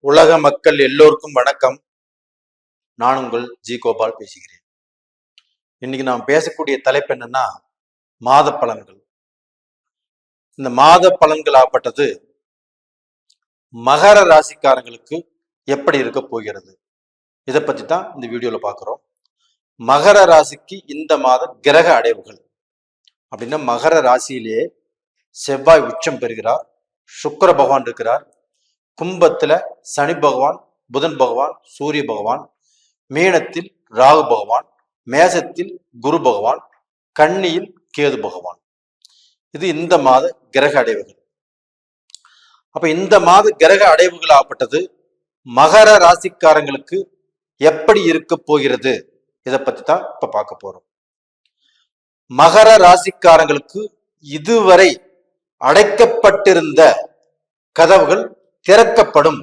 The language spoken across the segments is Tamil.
உலக மக்கள் எல்லோருக்கும் வணக்கம். நான் உங்கள் ஜி கோபால் பேசுகிறேன். இன்னைக்கு நாம் பேசக்கூடிய தலைப்பு என்னன்னா மாத பலன்கள். இந்த மாத பலன்கள் ஆப்பட்டது மகர ராசிக்காரங்களுக்கு எப்படி இருக்க போகிறது, இதை பத்தி தான் இந்த வீடியோல பார்க்கிறோம். மகர ராசிக்கு இந்த மாத கிரக அடைவுகள் அப்படின்னா, மகர ராசியிலேயே செவ்வாய் உச்சம் பெறுகிறார், சுக்கிர பகவான் இருக்கிறார், கும்பத்துல சனி பகவான், புதன் பகவான், சூரிய பகவான், மீனத்தில் ராகு பகவான், மேசத்தில் குரு பகவான், கன்னியில் கேது பகவான். இது இந்த மாத கிரக அடைவுகள். அப்ப இந்த மாத கிரக அடைவுகள் ஆப்பட்டது மகர ராசிக்காரங்களுக்கு எப்படி இருக்க போகிறது, இதை பத்தி தான் இப்ப பார்க்க போறோம். மகர ராசிக்காரங்களுக்கு இதுவரை அடைக்கப்பட்டிருந்த கதவுகள் திறக்கப்படும்.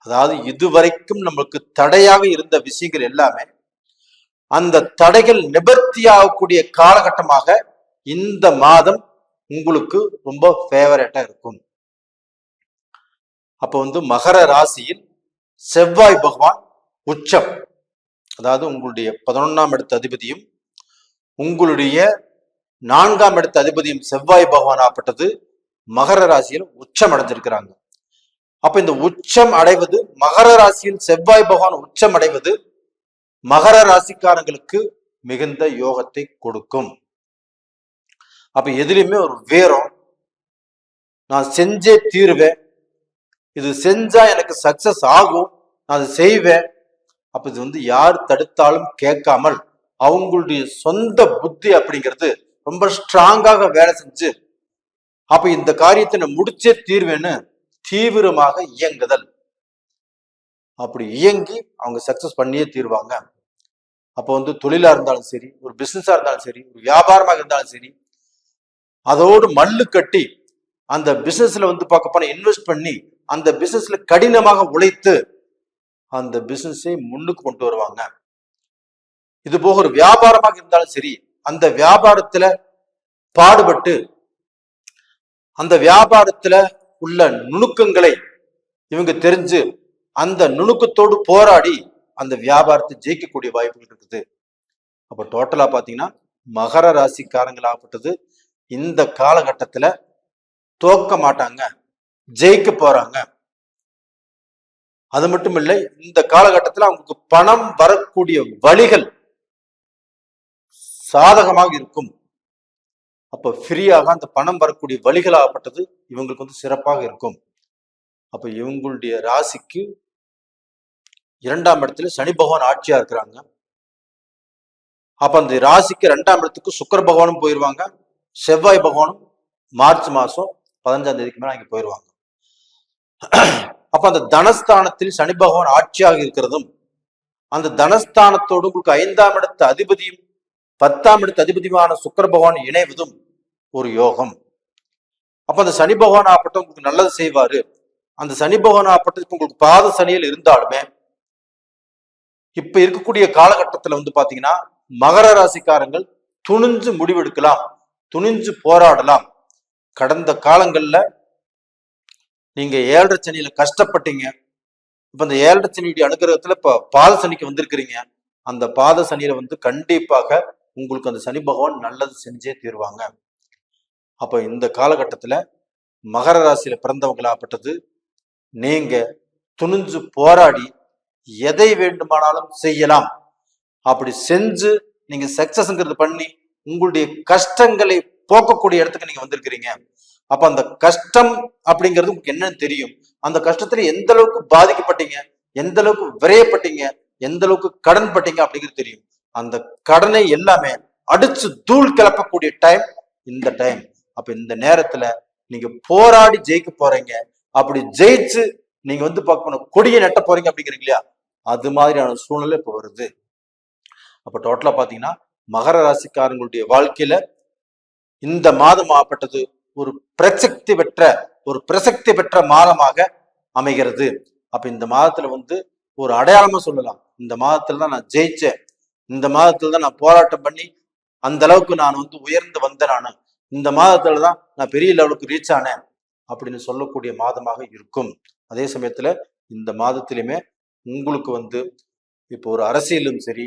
அதாவது இதுவரைக்கும் நம்மளுக்கு தடையாக இருந்த விஷயங்கள் எல்லாமே அந்த தடைகள் நிவர்த்தி ஆகக்கூடிய காலகட்டமாக இந்த மாதம் உங்களுக்கு ரொம்ப ஃபேவரேட்டா இருக்கும். அப்ப மகர ராசியில் செவ்வாய் பகவான் உச்சம், அதாவது உங்களுடைய 11ஆம் இடத்து அதிபதியும் உங்களுடைய 4ஆம் இடத்து அதிபதியும் செவ்வாய் பகவான் ஆப்பட்டது மகர ராசியில் உச்சம் அடைஞ்சிருக்கிறாங்க. அப்ப இந்த உச்சம் அடைவது, மகர ராசியில் செவ்வாய் பகவான் உச்சம் அடைவது மகர ராசிக்காரங்களுக்கு மிகுந்த யோகத்தை கொடுக்கும். அப்ப எதுலையுமே ஒரு வீரம், நான் செஞ்சே தீருவேன், இது செஞ்சா எனக்கு சக்சஸ் ஆகும், நான் அதை செய்வேன். அப்ப இது யார் தடுத்தாலும் கேட்காமல் அவங்களுடைய சொந்த புத்தி அப்படிங்கிறது ரொம்ப ஸ்ட்ராங்காக வேலை செஞ்சு, அப்ப இந்த காரியத்தை நான் முடிச்சே தீர்வேன்னு தீவிரமாக இயங்குதல். அப்படி இயங்கி அவங்க சக்சஸ் பண்ணியே தீர்வாங்க. அப்ப தொழிலா இருந்தாலும் சரி, ஒரு பிசினஸா இருந்தாலும் சரி, ஒரு வியாபாரமாக இருந்தாலும் சரி, அதோடு மல்லு கட்டி அந்த பிசினஸ்ல பார்க்க போனா இன்வெஸ்ட் பண்ணி அந்த பிசினஸ்ல கடினமாக உழைத்து அந்த பிசினஸை முன்னுக்கு கொண்டு வருவாங்க. இது போக ஒரு வியாபாரமாக இருந்தாலும் சரி, அந்த வியாபாரத்துல பாடுபட்டு அந்த வியாபாரத்துல உள்ள நுணுக்கங்களை இவங்க தெரிஞ்சு அந்த நுணுக்கத்தோடு போராடி அந்த வியாபாரத்தை ஜெயிக்கக்கூடிய வாய்ப்புகள் இருக்குது. அப்ப டோட்டலா பாத்தீங்கன்னா மகர ராசிக்காரங்களாகப்பட்டது இந்த காலகட்டத்துல தோக்க மாட்டாங்க, ஜெயிக்க போறாங்க. அது மட்டும் இல்லை, இந்த காலகட்டத்துல அவங்களுக்கு பணம் வரக்கூடிய வழிகள் சாதகமாக இருக்கும். அப்ப ஃப்ரீயாக அந்த பணம் வரக்கூடிய வழிகளாகப்பட்டது இவங்களுக்கு சிறப்பாக இருக்கும். அப்ப இவங்களுடைய ராசிக்கு 2ஆம் இடத்துல சனி பகவான் ஆட்சியா இருக்கிறாங்க. அப்ப அந்த ராசிக்கு 2ஆம் இடத்துக்கு சுக்கிர பகவானும் போயிருவாங்க, செவ்வாய் பகவானும் மார்ச் மாசம் 15ஆம் தேதிக்கு மேல அங்க போயிருவாங்க. அப்ப அந்த தனஸ்தானத்தில் சனி பகவான் ஆட்சியாக இருக்கிறதும், அந்த தனஸ்தானத்தோடு உங்களுக்கு 5ஆம் இடத்து அதிபதியும் 10ஆம் இடத்து அதிபதியுமான சுக்கிர பகவான் இணைவதும் ஒரு யோகம். அப்ப அந்த சனி பகவான் ஆப்பட்ட உங்களுக்கு நல்லது செய்வாரு. அந்த சனி பகவான் ஆப்பட்டதுக்கு உங்களுக்கு பாத சனியில் இருந்தாலுமே இப்ப இருக்கக்கூடிய காலகட்டத்துல பாத்தீங்கன்னா மகர ராசிக்காரங்கள் துணிஞ்சு முடிவெடுக்கலாம், துணிஞ்சு போராடலாம். கடந்த காலங்கள்ல நீங்க 7.5 சனியில கஷ்டப்பட்டீங்க. இப்ப இந்த 7.5 சனியுடைய அனுகிரகத்துல இப்ப பாத சனிக்கு வந்திருக்கிறீங்க. அந்த பாத சனியில கண்டிப்பாக உங்களுக்கு அந்த சனி பகவான் நல்லது செஞ்சே தீர்வாங்க. அப்ப இந்த காலகட்டத்துல மகர ராசியில பிறந்தவங்களாப்பட்டது நீங்க துணிஞ்சு போராடி எதை வேண்டுமானாலும் செய்யலாம். அப்படி செஞ்சு நீங்க சக்சஸ்ங்கிறது பண்ணி உங்களுடைய கஷ்டங்களை போக்கக்கூடிய இடத்துக்கு நீங்க வந்திருக்கிறீங்க. அப்ப அந்த கஷ்டம் அப்படிங்கிறது உங்களுக்கு என்னன்னு தெரியும். அந்த கஷ்டத்துல எந்த அளவுக்கு பாதிக்கப்பட்டீங்க, எந்த அளவுக்கு விரையப்பட்டீங்க, எந்த அளவுக்கு கடன் பட்டீங்க அப்படிங்கிறது தெரியும். அந்த கடனை எல்லாமே அடிச்சு தூள் கிளப்பக்கூடிய டைம் இந்த டைம். அப்ப இந்த நேரத்துல நீங்க போராடி ஜெயிக்க போறீங்க. அப்படி ஜெயிச்சு நீங்க பார்க்கணும் கொடியை நட்ட போறீங்க அப்படிங்கிறீங்க இல்லையா, அது மாதிரியான சூழ்நிலை இப்ப வருது. அப்ப டோட்டலா பாத்தீங்கன்னா மகர ராசிக்காரங்களுடைய வாழ்க்கையில இந்த மாதம் ஆப்பட்டது ஒரு பிரசக்தி பெற்ற மாதமாக அமைகிறது. அப்ப இந்த மாதத்துல ஒரு அடையாளமா சொல்லலாம், இந்த மாதத்துல தான் நான் ஜெயிச்சேன், இந்த மாதத்துல தான் நான் போராட்டம் பண்ணி அந்த அளவுக்கு நான் உயர்ந்து வந்தேன், நானு இந்த மாதத்துலதான் நான் பெரிய லெவலுக்கு ரீச் ஆனேன் அப்படின்னு சொல்லக்கூடிய மாதமாக இருக்கும். அதே சமயத்துல இந்த மாதத்திலுமே உங்களுக்கு வந்து இப்போ ஒரு அரசியலும் சரி,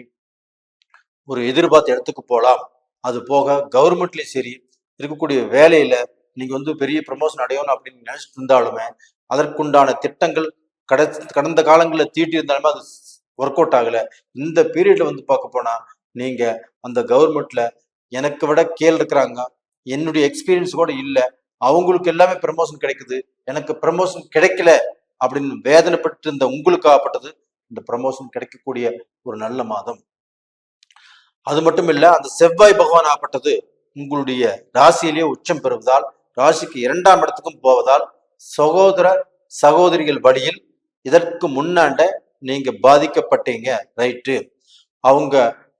ஒரு எதிர்பார்த்த இடத்துக்கு போகலாம். அது போக கவர்மெண்ட்லயும் சரி, இருக்கக்கூடிய வேலையில நீங்க வந்து பெரிய ப்ரமோஷன் அடையணும் அப்படின்னு நினைச்சிட்டு இருந்தாலுமே அதற்குண்டான திட்டங்கள் கடந்த காலங்களில் தீட்டி இருந்தாலுமே அது ஒர்க் அவுட் ஆகல. இந்த பீரியட்ல வந்து பார்க்க போனா நீங்க அந்த கவர்மெண்ட்ல எனக்கு விட கேள் இருக்கிறாங்க, என்னுடைய எக்ஸ்பீரியன்ஸ் கூட இல்லை, அவங்களுக்கு எல்லாமே ப்ரமோஷன் கிடைக்குது, எனக்கு ப்ரமோஷன் கிடைக்கல அப்படின்னு வேதனைப்பட்டு இருந்த உங்களுக்கு ஆகப்பட்டது இந்த ப்ரமோஷன் கிடைக்கக்கூடிய ஒரு நல்ல மாதம். அது மட்டும் இல்ல, அந்த செவ்வாய் பகவான் ஆகப்பட்டது உங்களுடைய ராசியிலேயே உச்சம் பெறுவதால், ராசிக்கு 2ஆம் இடத்துக்கும் போவதால் சகோதர சகோதரிகள் வழியில் இதற்கு முன்னாண்ட நீங்க பாதிக்கப்பட்டீங்க, ரைட்டு. அவங்க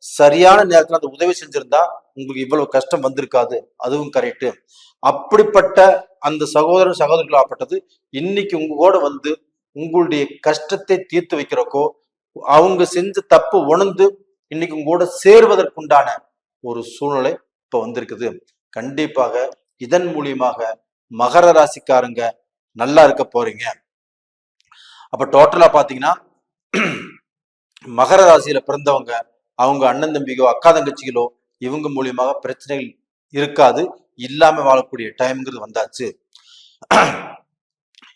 சரியான நேரத்துல அந்த உதவி செஞ்சிருந்தா உங்களுக்கு இவ்வளவு கஷ்டம் வந்திருக்காது, அதுவும் கரெக்டு. அப்படிப்பட்ட அந்த சகோதர சகோதரிகள் ஆகப்பட்டது இன்னைக்கு உங்க கூட வந்து உங்களுடைய கஷ்டத்தை தீர்த்து வைக்கிறக்கோ, அவங்க செஞ்ச தப்பு உணர்ந்து இன்னைக்கு உங்க கூட சேர்வதற்குண்டான ஒரு சூழ்நிலை இப்ப வந்திருக்குது. கண்டிப்பாக இதன் மூலியமாக மகர ராசிக்காரங்க நல்லா இருக்க போறீங்க. அப்ப டோட்டலா பாத்தீங்கன்னா மகர ராசியில பிறந்தவங்க அவங்க அண்ணன் தம்பிகளோ அக்கா தங்கச்சிகளோ இவங்க மூலியமாக பிரச்சனைகள் இருக்காது, இல்லாம வாழக்கூடிய டைம்ங்கிறது வந்தாச்சு.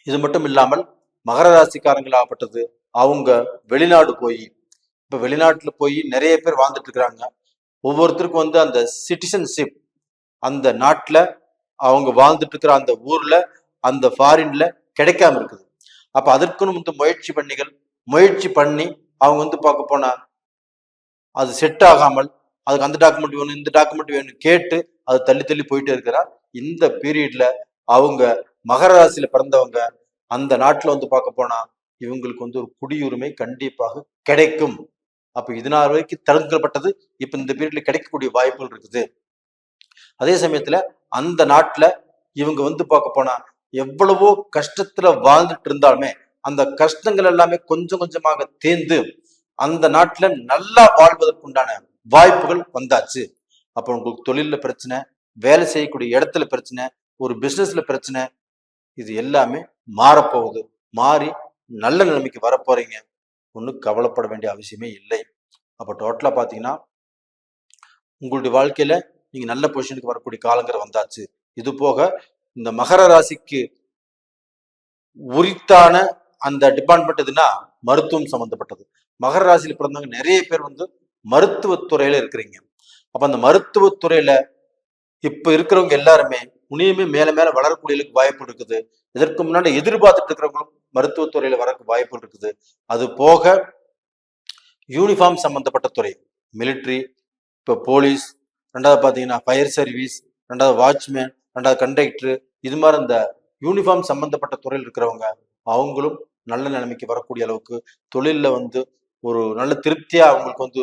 இது மட்டும் இல்லாமல் மகர ராசிக்காரங்களாகப்பட்டது அவங்க வெளிநாடு போய், இப்ப வெளிநாட்டுல போய் நிறைய பேர் வாழ்ந்துட்டு இருக்கிறாங்க. ஒவ்வொருத்தருக்கும் வந்து அந்த சிட்டிசன்ஷிப் அந்த நாட்டுல அவங்க வாழ்ந்துட்டு இருக்கிற அந்த ஊர்ல அந்த ஃபாரின்ல கிடைக்காம இருக்குது. அப்ப அதற்குன்னு வந்து முயற்சி பண்ணி அவங்க வந்து பார்க்க போனா அது செட் ஆகாமல் அதுக்கு அந்த டாக்குமெண்ட் வேணும் இந்த டாக்குமெண்ட் வேணும் கேட்டு அது தள்ளி தள்ளி போயிட்டே இருக்கிறா. இந்த பீரியட்ல அவங்க மகர ராசியில பிறந்தவங்க அந்த நாட்டுல வந்து பார்க்க போனா இவங்களுக்கு வந்து ஒரு குடியுரிமை கண்டிப்பாக கிடைக்கும். அப்ப இதனால் வரைக்கும் தடுக்கப்பட்டது இப்ப இந்த பீரியட்ல கிடைக்கக்கூடிய வாய்ப்புகள் இருக்குது. அதே சமயத்துல அந்த நாட்டுல இவங்க வந்து பார்க்க போனா எவ்வளவோ கஷ்டத்துல வாழ்ந்துட்டு இருந்தாலுமே அந்த கஷ்டங்கள் எல்லாமே கொஞ்சம் கொஞ்சமாக தேர்ந்து அந்த நாட்டுல நல்லா வாழ்வதற்குண்டான வாய்ப்புகள் வந்தாச்சு. அப்ப உங்களுக்கு தொழில பிரச்சனை, வேலை செய்யக்கூடிய இடத்துல பிரச்சனை, ஒரு பிசினஸ்ல பிரச்சனை, இது எல்லாமே மாறப்போகுது. மாறி நல்ல நிலைமைக்கு வரப்போறீங்க. ஒன்றும் கவலைப்பட வேண்டிய அவசியமே இல்லை. அப்ப டோட்டலா பாத்தீங்கன்னா உங்களுடைய வாழ்க்கையில நீங்க நல்ல பொசிஷனுக்கு வரக்கூடிய காலங்கிற வந்தாச்சு. இது போக இந்த மகர ராசிக்கு உரித்தான அந்த டிபார்ட்மெண்ட் எதுனா மருத்துவம் சம்பந்தப்பட்டது. மகர ராசியில பிறந்தவங்க நிறைய பேர் வந்து மருத்துவத்துறையில இருக்கிறீங்க. அப்ப அந்த மருத்துவத்துறையில இப்ப இருக்கிறவங்க எல்லாருமே உனியுமே மேல மேல வளரக்கூடிய வாய்ப்பு இருக்குது. இதற்கு முன்னாடி எதிர்பார்த்துட்டு இருக்கிறவங்களும் மருத்துவத்துறையில வர வாய்ப்பு இருக்குது. அது போக யூனிஃபார்ம் சம்பந்தப்பட்ட துறை, மிலிட்ரி, இப்போ போலீஸ், ரெண்டாவது பார்த்தீங்கன்னா ஃபயர் சர்வீஸ், ரெண்டாவது வாட்ச்மேன், ரெண்டாவது கண்டக்டர், இது மாதிரி இந்த யூனிஃபார்ம் சம்பந்தப்பட்ட துறையில் இருக்கிறவங்க அவங்களும் நல்ல நிலைமைக்கு வரக்கூடிய அளவுக்கு தொழிலில் வந்து ஒரு நல்ல திருப்தியா அவங்களுக்கு வந்து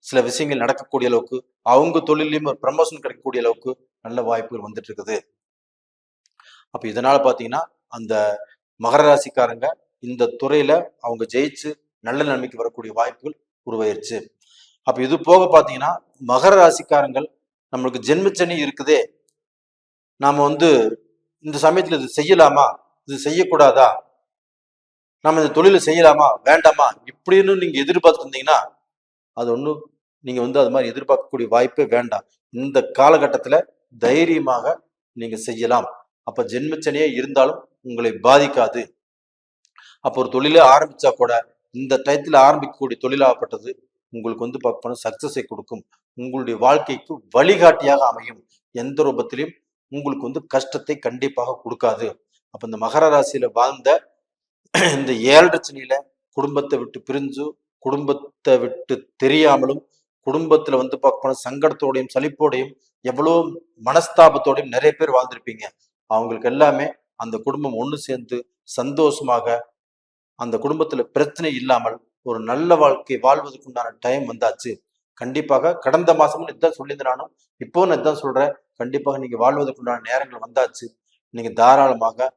சில விஷயங்கள் நடக்கக்கூடிய அளவுக்கு அவங்க தொழிலையும் ஒரு ப்ரமோஷன் கிடைக்கக்கூடிய அளவுக்கு நல்ல வாய்ப்புகள் வந்துட்டு இருக்குது. அப்ப இதனால பாத்தீங்கன்னா அந்த மகர ராசிக்காரங்க இந்த துறையில அவங்க ஜெயிச்சு நல்ல நிலைமைக்கு வரக்கூடிய வாய்ப்புகள் உருவாயிருச்சு. அப்ப இது போக பாத்தீங்கன்னா மகர ராசிக்காரங்கள் நம்மளுக்கு ஜென்மச்சனி இருக்குதே, நாம வந்து இந்த சமயத்துல இது செய்யலாமா இது செய்யக்கூடாதா, நம்ம இந்த தொழிலை செய்யலாமா வேண்டாமா இப்படின்னு நீங்க எதிர்பார்த்து இருந்தீங்கன்னா அது ஒன்றும் நீங்க வந்து அது மாதிரி எதிர்பார்க்கக்கூடிய வாய்ப்பே வேண்டாம். இந்த காலகட்டத்துல தைரியமாக நீங்க செய்யலாம். அப்ப ஜென்மச்சனியே இருந்தாலும் உங்களை பாதிக்காது. அப்போ ஒரு தொழிலே ஆரம்பிச்சா கூட இந்த டயத்துல ஆரம்பிக்கக்கூடிய தொழிலாகப்பட்டது உங்களுக்கு வந்து பார்க்கணும் சக்சஸை கொடுக்கும். உங்களுடைய வாழ்க்கைக்கு வழிகாட்டியாக அமையும். எந்த ரூபத்திலையும் உங்களுக்கு வந்து கஷ்டத்தை கண்டிப்பாக கொடுக்காது. அப்ப இந்த மகர ராசியில வாழ்ந்த இந்த 7 சனியில குடும்பத்தை விட்டு பிரிஞ்சு, குடும்பத்தை விட்டு தெரியாமலும், குடும்பத்துல வந்து பார்க்கணும் சங்கடத்தோடையும் சலிப்போடையும் எவ்வளோ மனஸ்தாபத்தோடையும் நிறைய பேர் வாழ்ந்திருப்பீங்க. அவங்களுக்கு எல்லாமே அந்த குடும்பம் ஒன்று சேர்ந்து சந்தோஷமாக அந்த குடும்பத்துல பிரச்சனை இல்லாமல் ஒரு நல்ல வாழ்க்கை வாழ்வதற்குண்டான டைம் வந்தாச்சு. கண்டிப்பாக கடந்த மாசமும் இதுதான் சொல்லியிருந்தேன், நானும் இப்போ நான் இதுதான் சொல்றேன். கண்டிப்பாக நீங்க வாழ்வதற்குண்டான நேரங்கள் வந்தாச்சு. நீங்க தாராளமாக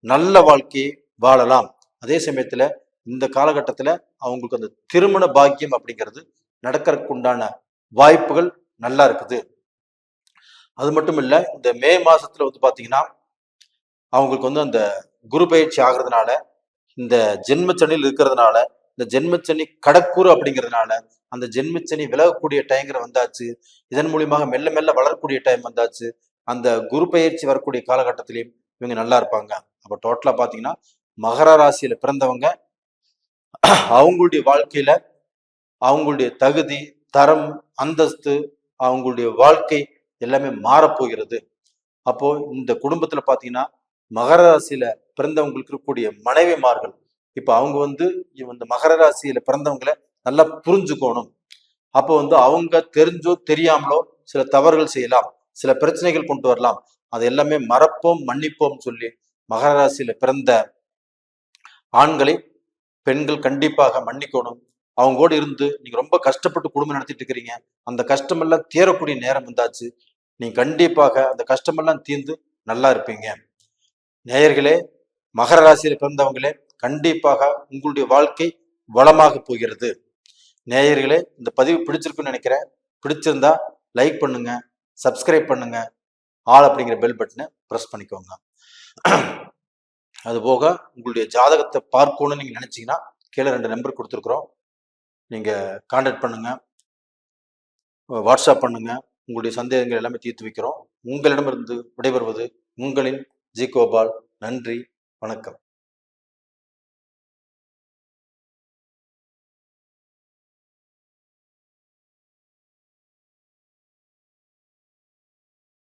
நல்ல வாழ்க்கையை வாழலாம். அதே சமயத்துல இந்த காலகட்டத்துல அவங்களுக்கு அந்த திருமண பாக்கியம் அப்படிங்கிறது நடக்கிறதுக்கு உண்டான வாய்ப்புகள் நல்லா இருக்குது. அது மட்டும் இல்ல, இந்த மே மாசத்துல வந்து பாத்தீங்கன்னா அவங்களுக்கு வந்து அந்த குரு பயிற்சி ஆகிறதுனால இந்த ஜென்மச்சனியில் இருக்கிறதுனால, இந்த ஜென்மச்சனி கடக்கூறு அப்படிங்கிறதுனால அந்த ஜென்மச்சனி விலகக்கூடிய டைங்கிற வந்தாச்சு. இதன் மூலியமாக மெல்ல மெல்ல வளரக்கூடிய டைம் வந்தாச்சு. அந்த குரு பயிற்சி வரக்கூடிய காலகட்டத்திலையும் இவங்க நல்லா இருப்பாங்க. அப்போ டோட்டலா பாத்தீங்கன்னா மகர ராசியில பிறந்தவங்க அவங்களுடைய வாழ்க்கையில அவங்களுடைய தகுதி, தரம், அந்தஸ்து, அவங்களுடைய வாழ்க்கை எல்லாமே மாறப்போகிறது. அப்போ இந்த குடும்பத்துல பாத்தீங்கன்னா மகர ராசியில பிறந்தவங்களுக்கு இருக்கக்கூடிய மனைவிமார்கள் இப்ப அவங்க இந்த மகர ராசியில பிறந்தவங்களை நல்லா புரிஞ்சுக்கணும். அப்போ அவங்க தெரிஞ்சோ தெரியாமலோ சில தவறுகள் செய்யலாம், சில பிரச்சனைகள் கொண்டு வரலாம். அது எல்லாமே மறப்போம் மன்னிப்போம் சொல்லி மகர ராசியில பிறந்த ஆண்களை பெண்கள் கண்டிப்பாக மன்னிக்கணும். அவங்க கூட இருந்து நீங்க ரொம்ப கஷ்டப்பட்டு குடும்பம் நடத்திட்டு இருக்கிறீங்க, அந்த கஷ்டமெல்லாம் தீரக்கூடிய நேரம் வந்தாச்சு. நீங்க கண்டிப்பாக அந்த கஷ்டமெல்லாம் தீர்ந்து நல்லா இருப்பீங்க. நேயர்களே, மகர ராசியில பிறந்தவங்களே, கண்டிப்பாக உங்களுடைய வாழ்க்கை வளமாக போகிறது. நேயர்களே, இந்த பதிவு பிடிச்சிருக்குன்னு நினைக்கிறேன். பிடிச்சிருந்தா லைக் பண்ணுங்க, சப்ஸ்கிரைப் பண்ணுங்க, ஆல் அப்படிங்கிற பெல் பட்டனை ப்ரெஸ் பண்ணிக்கோங்க. அது போக உங்களுடைய ஜாதகத்தை பார்க்கணும்னு நீங்க நினைச்சீங்கன்னா கீழே 2 நம்பர் கொடுத்துருக்குறோம். நீங்க கான்டாக்ட் பண்ணுங்க, வாட்ஸ்அப் பண்ணுங்க. உங்களுடைய சந்தேகங்கள் எல்லாமே தீர்த்து வைக்கிறோம். உங்களிடமிருந்து விடைபெறுவது உங்களின் ஜி கோபால். நன்றி, வணக்கம்.